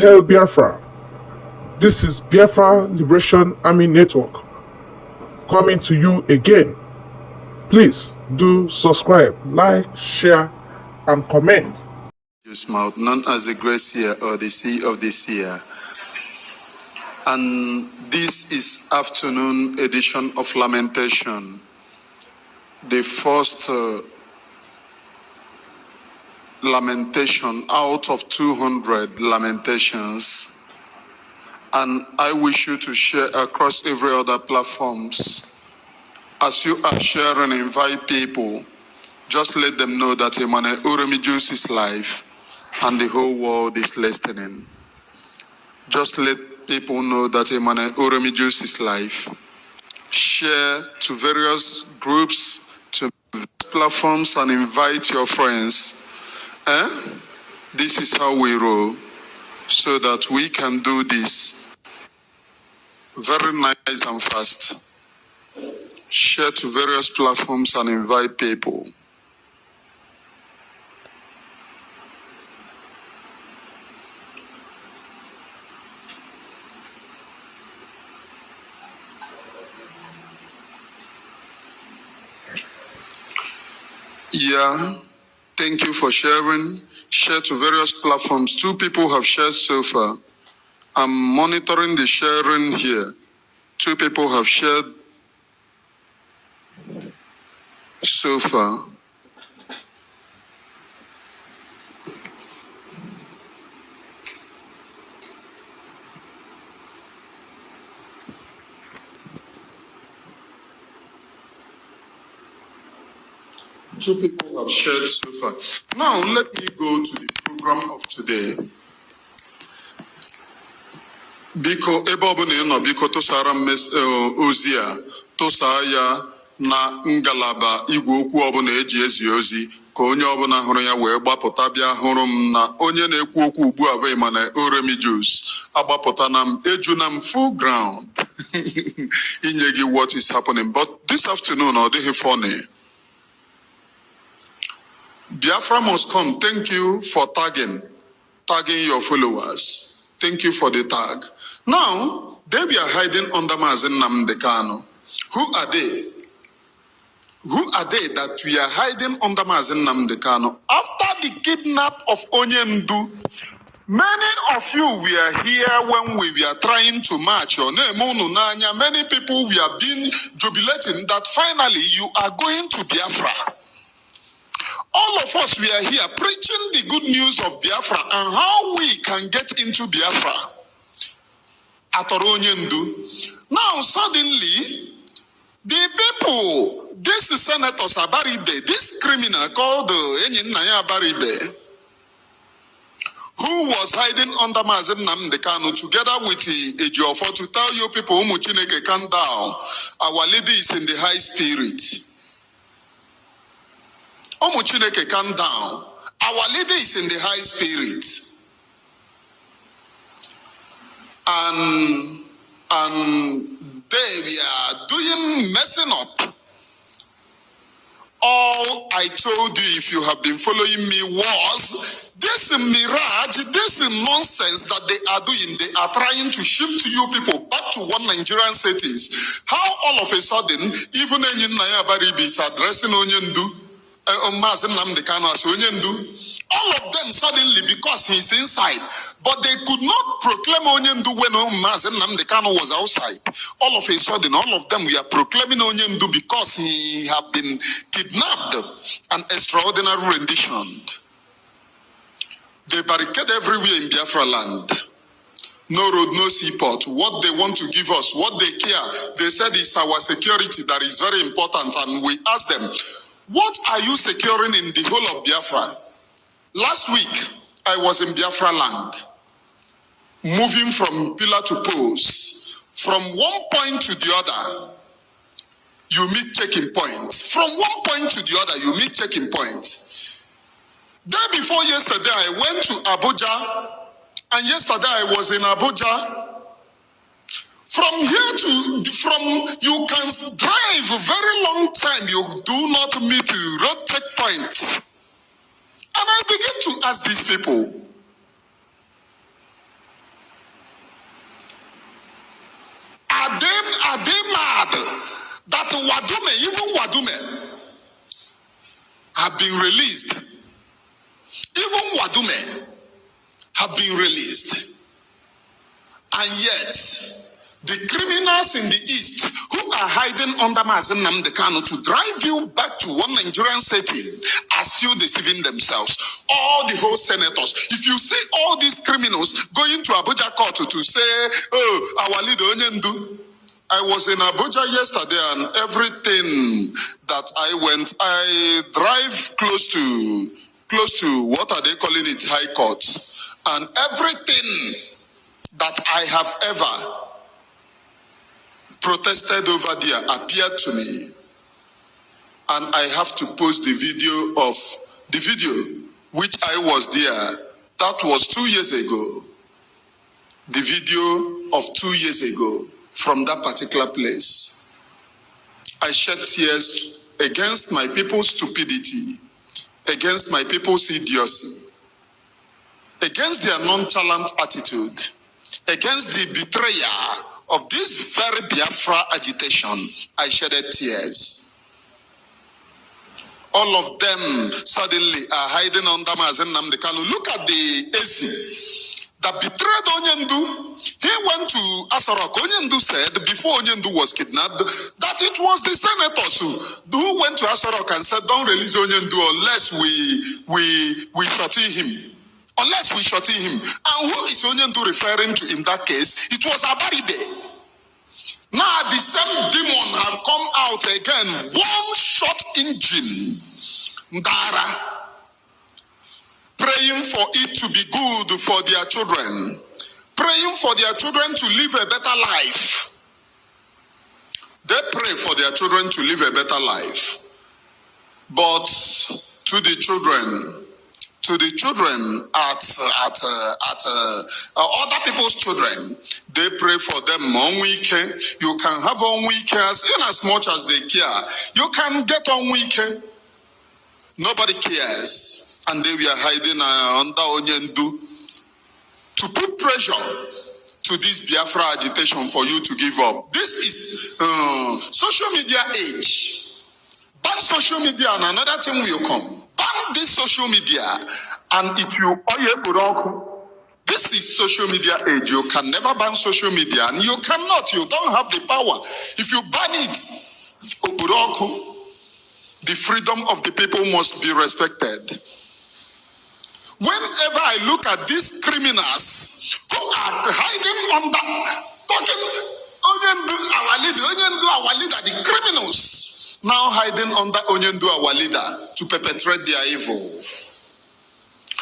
hail Biafra. This is Biafra Liberation Army Network coming to you again. Please do subscribe, like, share, and comment. His mouth, known as the Great Seer or the Sea of the Seer. And this is afternoon edition of Lamentation, the first lamentation out of 200 lamentations. And I wish you to share across every other platforms. As you are sharing, invite people. Just let them know that Emmanuel Uremiju's is live and the whole world is listening. Just let people know that Emmanuel Uremiju's is live. Share to various groups, to platforms, and invite your friends. This is how we roll, so that we can do this very nice and fast. Share to various platforms and invite people. Yeah, thank you for sharing. Share to various platforms. 2 people have shared so far. I'm monitoring the sharing here. 2 people have shared so far. Two people have shared so far. Now let me go to the program of today. Biko ebobune no biko tosara ozia tosaya na ngalaba igwe okwu obuna eji ezi ozi ka onye obuna hụrụ ya wee gbapụta bịa hụrụ m na onye na-ekwu okwu ugbu a bụ Emmanuel Uremiju's agbapụta na m eju na m full ground inye gị what is happening. But this afternoon ọ dịghị funny. Biafra must come. Thank you for tagging your followers. Thank you for the tag. Now, they are hiding under Mazen Nnamdi Kanu. Who are they? Who are they that we are hiding under Mazen Nnamdi Kanu? After the kidnap of Onyendu, many of you were here when we were trying to march your name. Many people were being jubilating that finally you are going to Biafra. All of us, we are here preaching the good news of Biafra and how we can get into Biafra. Atoronyendu. Now, suddenly, the people, this Senator Sabaribe, this criminal called Enyinnaya Baribe, who was hiding under Mazen Nnamdi Kanu together with Ejiofor to tell you people, Umuchineke, calm down. Our lady is in the high spirit. Omuchineke, calm down. Our leader is in the high spirit. And they are doing messing up. All I told you, if you have been following me, was this mirage, this nonsense that they are doing. They are trying to shift you people back to one Nigerian cities. How all of a sudden, even Enyinnaya Baribe is addressing Onyendu. Mazen Nnamdi Kanu as Onyendu. All of them suddenly, because he's inside, but they could not proclaim Onyendu when Mazen Nnamdi Kanu was outside. All of a sudden, all of them were proclaiming Onyendu because he had been kidnapped and extraordinary renditioned. They barricade everywhere in Biafra land. No road, no seaport. What they want to give us, what they care, they said it's our security that is very important. And we asked them, what are you securing in the whole of Biafra? Last week, I was in Biafra land, moving from pillar to post. From one point to the other, you meet checking points. From one point to the other, you meet checking points. Day before yesterday, I went to Abuja, and yesterday I was in Abuja. From here you can drive a very long time. You do not meet road checkpoints. And I begin to ask these people, that Wadume, even Wadume, have been released. Even Wadume have been released. And yet, the criminals in the East who are hiding under Mazen Nnamdi Kanu to drive you back to one Nigerian setting are still deceiving themselves. All the whole senators. If you see all these criminals going to Abuja court to say, oh, our leader Onyendu. I was in Abuja yesterday and everything that I went, I drive close to what are they calling it, High Court. And everything that I have ever protested over there appeared to me, and I have to post the video which I was there. That was 2 years ago. The video of 2 years ago from that particular place. I shed tears against my people's stupidity, against my people's idiocy, against their nonchalant attitude, against the betrayal of this very Biafra agitation. I shedded tears. All of them suddenly are hiding under Mazen Nnamdi Kanu. Look at the AC that betrayed Onyendu. He went to Asarok. Onyendu said before Onyendu was kidnapped that it was the senators who went to Asarok and said, don't release Onyendu unless we shutty him. Unless we shutty him. And who is Onyendu referring to in that case? It was Abaride. Now the same demon have come out again. One shot engine. Ndara. Praying for it to be good for their children. Praying for their children to live a better life. They pray for their children to live a better life. But to the children at other people's children, they pray for them on weekend. You can have on weekends in as much as they care. You can get on weekend. Nobody cares. And they were hiding under Onyendu to put pressure to this Biafra agitation for you to give up. This is social media age. Ban social media and another thing will come. Ban this social media and if you this is social media age. You can never ban social media and you cannot. You don't have the power. If you ban it, the freedom of the people must be respected. Whenever I look at these criminals who are hiding under, talking, Onyendu, our leader, the criminals now hiding under Onyendu, our leader, to perpetrate their evil.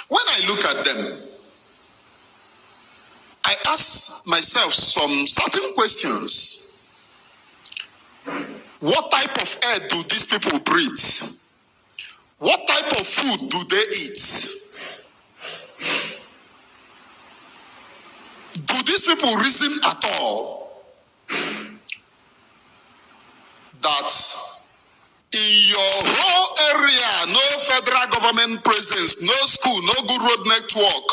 When I look at them, I ask myself some certain questions. What type of air do these people breathe? What type of food do they eat? Do these people reason at all that in your whole area, no federal government presence, no school, no good road network,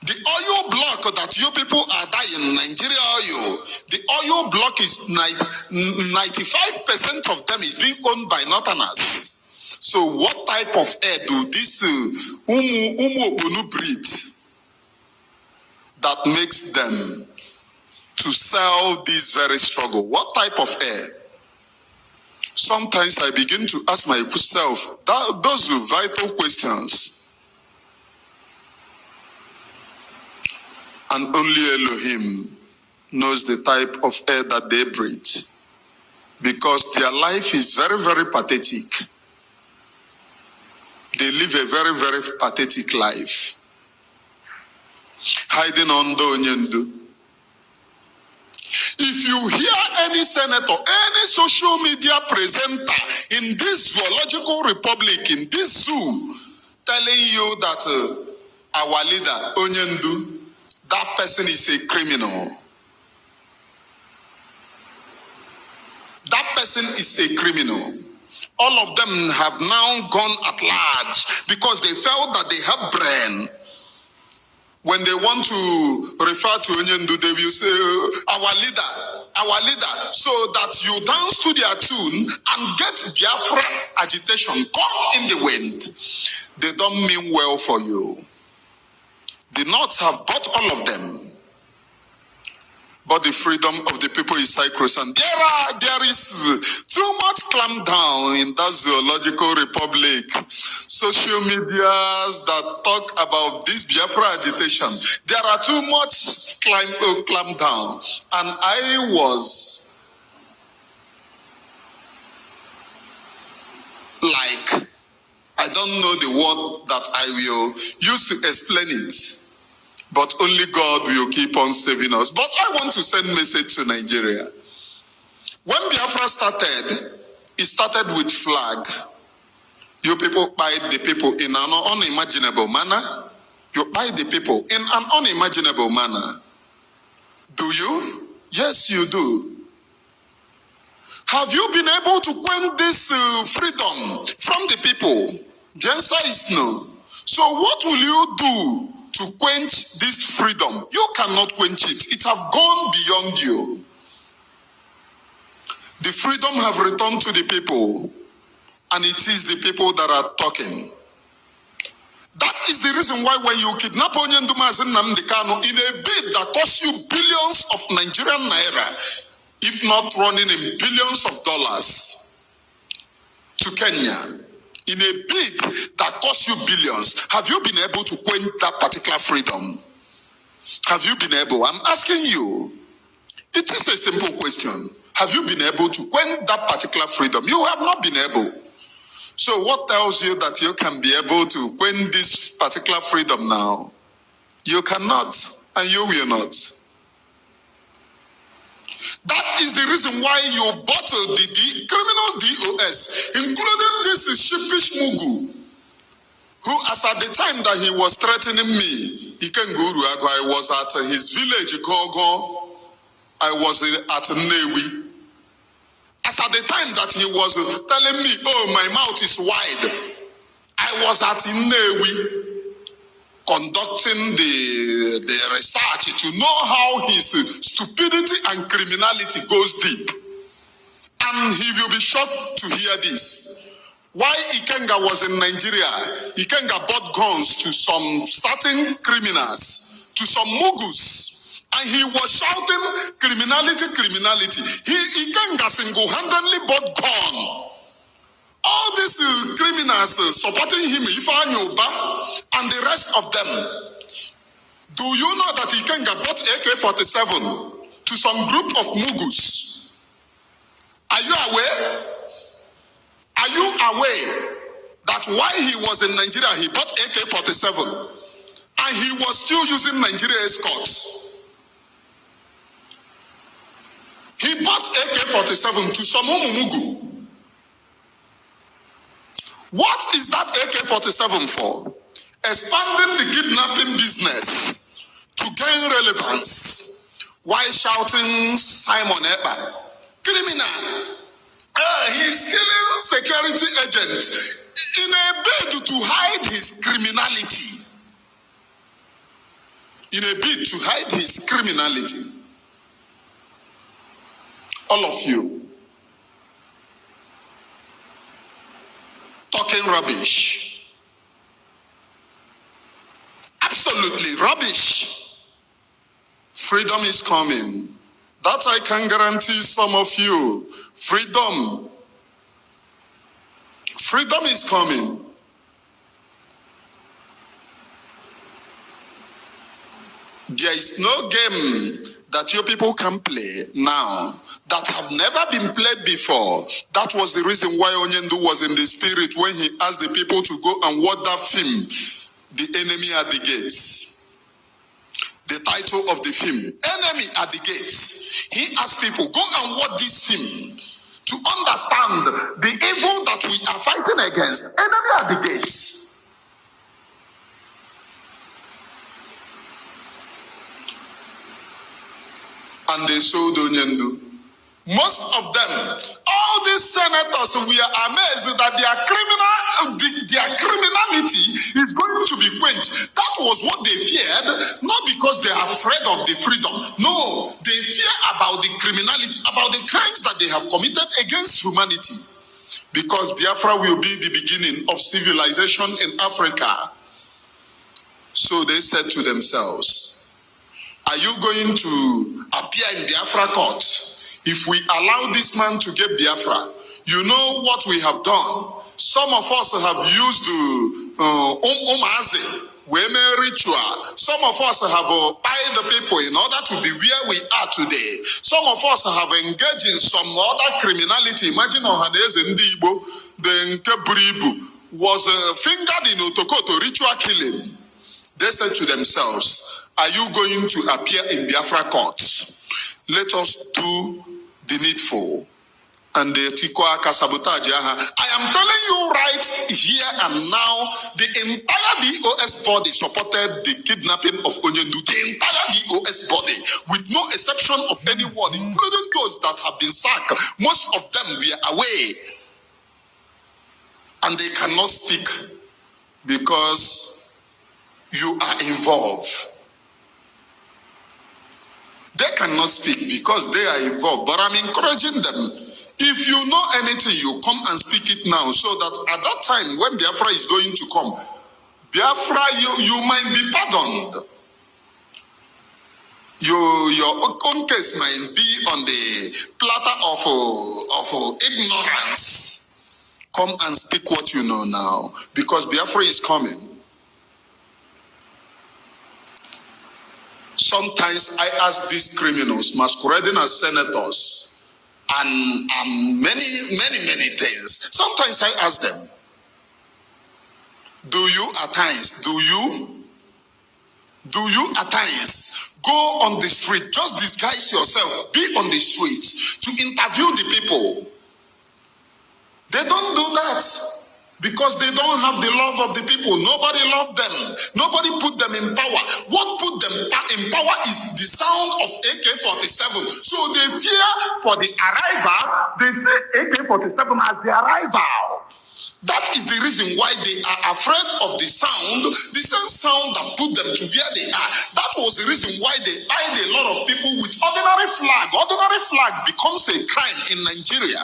the oil block that you people are dying, Nigeria oil, the oil block is 95% of them is being owned by Northerners. So what type of air do this Umu breed that makes them to sell this very struggle? What type of air? Sometimes I begin to ask myself those vital questions. And only Elohim knows the type of air that they breathe. Because their life is very, very pathetic. They live a very, very pathetic life. Hiding under Onyendu. If you hear any senator, any social media presenter in this zoological republic, in this zoo, telling you that our leader, Onyendu, that person is a criminal. That person is a criminal. All of them have now gone at large because they felt that they have brain. When they want to refer to Onyendu, they will say, our leader, so that you dance to their tune and get Biafra agitation come in the wind. They don't mean well for you. The North have bought all of them. But the freedom of the people is sacrosanct. There is too much clamp down in that zoological republic. Social medias that talk about this Biafra agitation. There are too much clamp down. And I was like, I don't know the word that I will use to explain it. But only God will keep on saving us. But I want to send a message to Nigeria. When Biafra started, it started with flag. You people buy the people in an unimaginable manner. You buy the people in an unimaginable manner. Do you? Yes, you do. Have you been able to quench this freedom from the people? The answer is no. So what will you do to quench this freedom? You cannot quench it. It have gone beyond you. The freedom have returned to the people, and it is the people that are talking. That is the reason why when you kidnap Onyendu Mazi Nnamdi Kanu in a bid that costs you billions of Nigerian naira, if not running in billions of dollars, to Kenya, in a bid that costs you billions, have you been able to quench that particular freedom? Have you been able? I'm asking you. It is a simple question. Have you been able to quench that particular freedom? You have not been able. So what tells you that you can be able to quench this particular freedom now? You cannot, and you will not. That is the reason why you bottled the criminal DOS, including this sheepish Mugu, who as at the time that he was threatening me, I was at his village, Gogo, I was at Newi. As at the time that he was telling me, oh, my mouth is wide, I was at Newi, conducting the research to know how his stupidity and criminality goes deep. And he will be shocked to hear this. Why Ikenga was in Nigeria, Ikenga bought guns to some certain criminals, to some Mugus, and he was shouting criminality. Ikenga single-handedly bought gun. All these criminals supporting him, Ifeanyi and the rest of them. Do you know that Ikenga bought AK-47 to some group of Mugus? Are you aware? Are you aware that while he was in Nigeria, he bought AK-47 and he was still using Nigeria escorts? He bought AK-47 to some Mugu. What is that AK-47 for? Expanding the kidnapping business to gain relevance while shouting Simon Ekpa, criminal. He's killing security agents in a bid to hide his criminality. In a bid to hide his criminality. All of you talking rubbish. Absolutely rubbish. Freedom is coming. That I can guarantee some of you. Freedom is coming. There is no game that you people can play now that have never been played before. That was the reason why Onyendu was in the spirit when he asked the people to go and watch that film, The Enemy at the Gates. The title of the film, Enemy at the Gates. He asked people, go and watch this film to understand the evil that we are fighting against. Enemy at the gates. And they sold Onyendu. Most of them, all these senators, we are amazed that their criminality is going to be quenched. That was what they feared, not because they are afraid of the freedom. No, they fear about the criminality, about the crimes that they have committed against humanity. Because Biafra will be the beginning of civilization in Africa. So they said to themselves, are you going to appear in Biafra court? If we allow this man to get Biafra, you know what we have done. Some of us have used Umaze, ritual. Some of us have paid the people in order to be where we are today. Some of us have engaged in some other criminality. Imagine Ohaneze Ndibo, the Nkeburibu, was fingered in Otokoto ritual killing. They said to themselves, are you going to appear in Biafra courts? Let us do the needful. And the Tikoaka sabotage. I am telling you right here and now, the entire DOS body supported the kidnapping of Onyendu. The entire DOS body, with no exception of anyone, including those that have been sacked. Most of them were away. And they cannot speak because you are involved. They cannot speak because they are involved. But I'm encouraging them. If you know anything, you come and speak it now, so that at that time when Biafra is going to come, Biafra, you might be pardoned. Your own case might be on the platter of ignorance. Come and speak what you know now, because Biafra is coming. Sometimes I ask these criminals masquerading as senators and many things. Sometimes I ask them, do you at times go on the street, just disguise yourself, be on the street to interview the people? They don't do that because they don't have the love of the people. Nobody loved them. Nobody put them in power. What put them in power is the sound of AK-47. So they fear for the arrival. They say AK-47 as the arrival. That is the reason why they are afraid of the sound, the same sound that put them to where they are. That was the reason why they hide a lot of people with ordinary flag. Ordinary flag becomes a crime in Nigeria.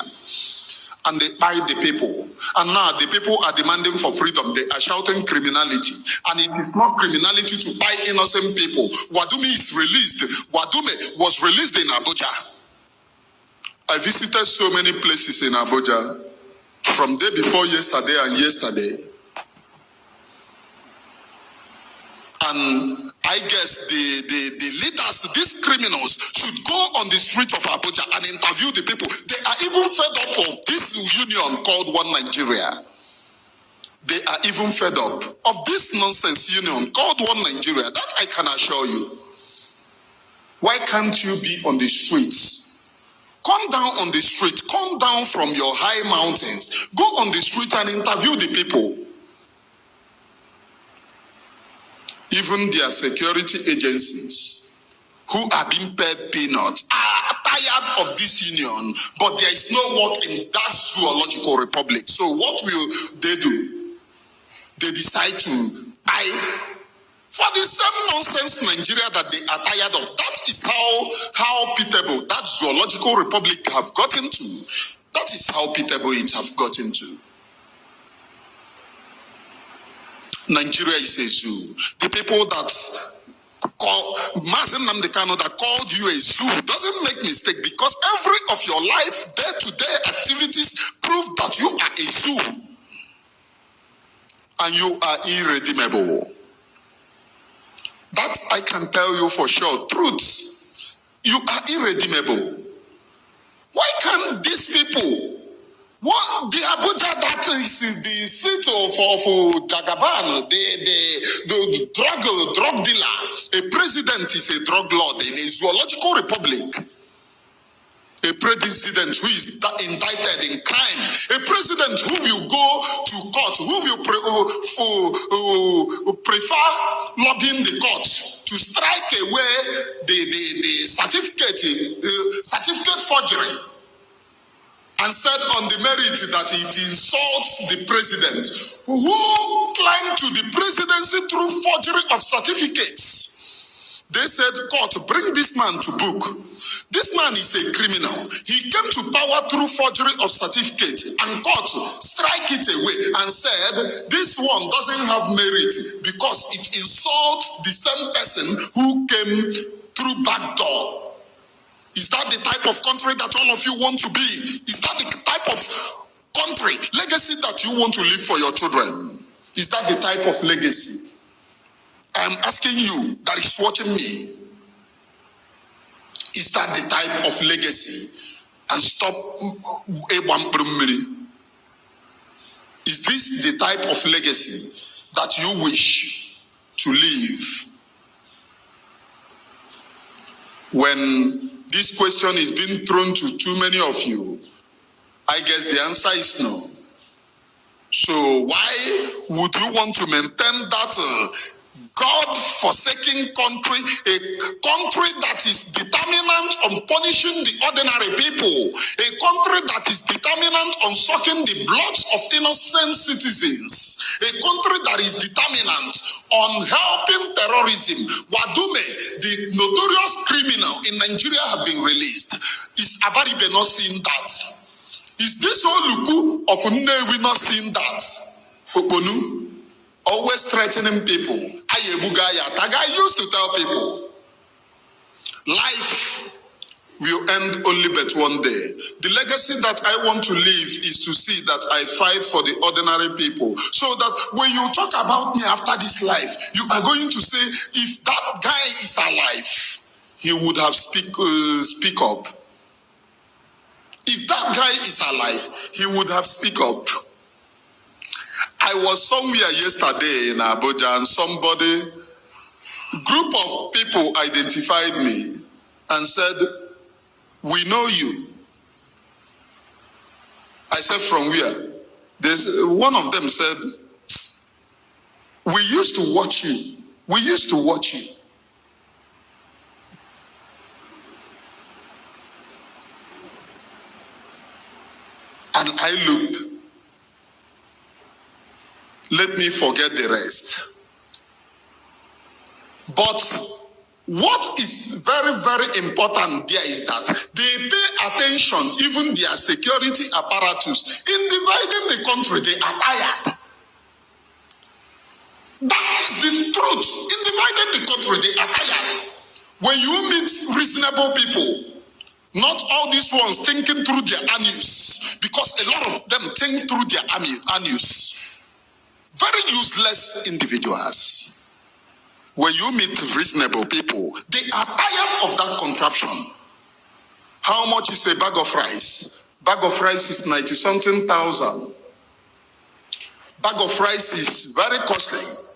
And they buy the people. And now the people are demanding for freedom. They are shouting criminality. And it is not criminality to buy innocent people. Wadume is released. Wadume was released in Abuja. I visited so many places in Abuja from day before yesterday and yesterday. And I guess the leaders, these criminals, should go on the streets of Abuja and interview the people. They are even fed up of this union called One Nigeria. They are even fed up of this nonsense union called One Nigeria. That I can assure you. Why can't you be on the streets? Come down on the street. Come down from your high mountains. Go on the street and interview the people. Even their security agencies who are being paid peanuts are tired of this union, but there is no work in that zoological republic. So what will they do? They decide to buy for the same nonsense Nigeria that they are tired of. That is how pitiable that zoological republic have gotten to. That is how pitiable it have gotten to. Nigeria is a zoo. The people that call Mazen Namdekano that called you a zoo doesn't make mistake, because every of your life, day-to-day activities prove that you are a zoo. And you are irredeemable. That I can tell you for sure. Truth. You are irredeemable. Why can't these people? What the Abuja, that is the seat of Jagaban, the drug dealer. A president is a drug lord in a zoological republic. A president who is indicted in crime. A president who will go to court, who will prefer lobbying the court to strike away the certificate forgery. and said on the merit that it insults the president, who climbed to the presidency through forgery of certificates. They said, court, bring this man to book. This man is a criminal. He came to power through forgery of certificate, and court strike it away and said, this one doesn't have merit because it insults the same person who came through back door. Is that the type of country that all of you want to be? Is that the type of country, legacy that you want to leave for your children? Is that the type of legacy? I'm asking you that is watching me. Is that the type of legacy? And stop Is this the type of legacy that you wish to leave? When this question is being thrown to too many of you, I guess the answer is no. So why would you want to maintain that God-forsaken country, a country that is determinant on punishing the ordinary people, a country that is determinant on sucking the bloods of innocent citizens, a country that is determinant on helping terrorism? Wadume, the notorious criminal in Nigeria, have been released. Is Abaribe not seeing that? Is this Oluku of Nnewi not seeing that? Okonu? Always threatening people. I used to tell people, life will end only but one day. The legacy that I want to leave is to see that I fight for the ordinary people. So that when you talk about me after this life, you are going to say, if that guy is alive, he would have speak up. If that guy is alive, he would have speak up. I was somewhere yesterday in Abuja and group of people identified me and said, we know you. I said, from where? One of them said, we used to watch you. We used to watch you. And I looked. Let me forget the rest. But what is very, very important there is that they pay attention, even their security apparatus, in dividing the country. They are tired. That is the truth. In dividing the country, they are tired. When you meet reasonable people, not all these ones thinking through their anus, because a lot of them think through their anus. Very useless individuals. When you meet reasonable people, they are tired of that contraption. How much is a bag of rice? Bag of rice is 90-something thousand. Bag of rice is very costly.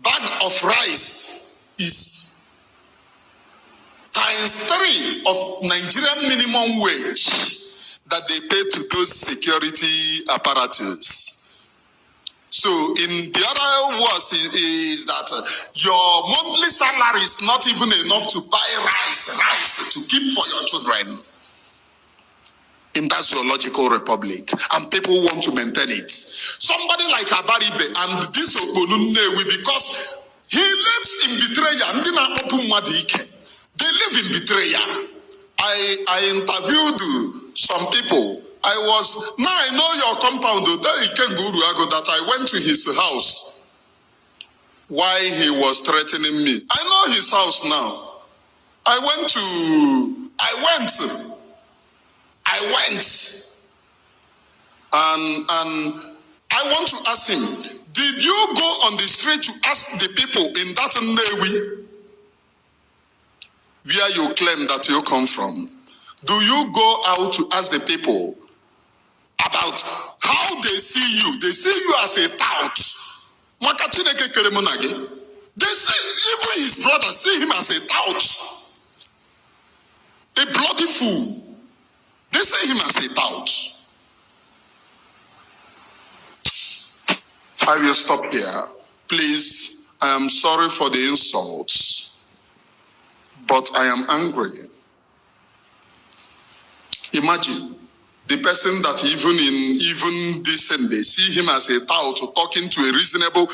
Bag of rice is ×3 of Nigerian minimum wage that they pay to those security apparatus. So in the other words is that your monthly salary is not even enough to buy rice to keep for your children. In that zoological republic, and people want to maintain it. Somebody like Abaribe and this Ogonunewi, because he lives in betrayal. They live in betrayal. I interviewed some people. Now I know your compound, that I went to his house. Why he was threatening me. I know his house now. I went. And I want to ask him, did you go on the street to ask the people in that Nnewi where you claim that you come from? Do you go out to ask the people about how they see you? They see you as a tout. They see, even his brothers see him as a tout. A bloody fool. They see him as a tout. I will stop here. Please, I am sorry for the insults, but I am angry. Imagine The person that even this and they see him as a tout talking to a reasonable.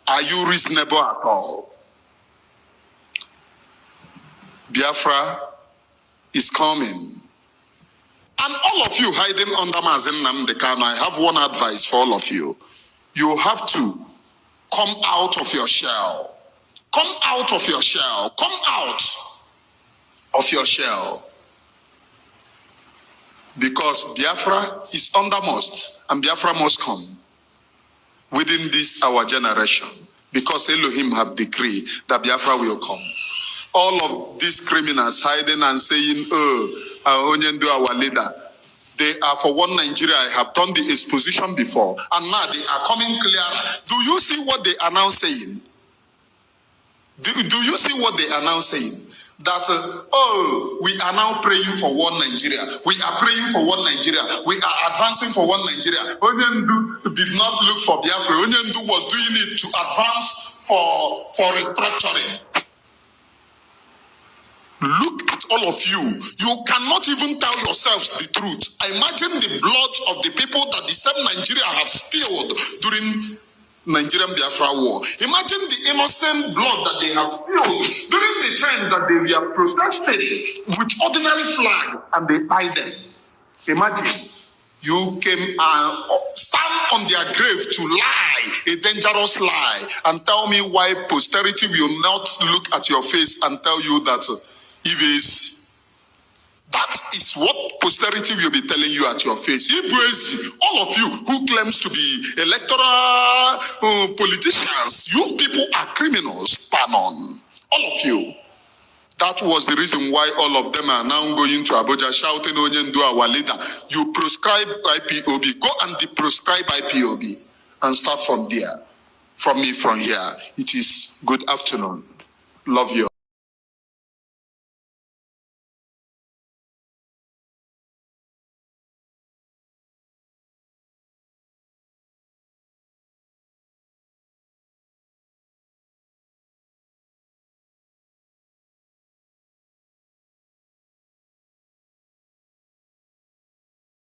Are you reasonable at all? Biafra is coming. And all of you hiding under Mazen Nnamdi Kanu, I have one advice for all of you. You have to come out of your shell. Come out of your shell. Come out of your shell. Because Biafra is undermost, and Biafra must come within this our generation. Because Elohim have decreed that Biafra will come. All of these criminals hiding and saying, Onyendu our leader, they are for one Nigeria. I have done the exposition before, and now they are coming clear. Do you see what they are now saying? Do you see what they are now saying? That, we are now praying for one Nigeria. We are praying for one Nigeria. We are advancing for one Nigeria. Onyendu did not look for Biafra. Onyendu was doing it to advance for restructuring. Look at all of you. You cannot even tell yourselves the truth. Imagine the blood of the people that the same Nigeria have spilled during Nigerian Biafra war. Imagine the innocent blood that they have spilled during the time that they were protesting with ordinary flag and they tied them. Imagine you came and stand on their grave to lie, a dangerous lie, and tell me why posterity will not look at your face and tell you that that is what posterity will be telling you at your face. All of you who claims to be electoral politicians, you people are criminals, pardon. All of you. That was the reason why all of them are now going to Abuja shouting, Onyendu our leader. You prescribe IPOB. Go and deprescribe IPOB and start from there. From me from here. It is good afternoon. Love you.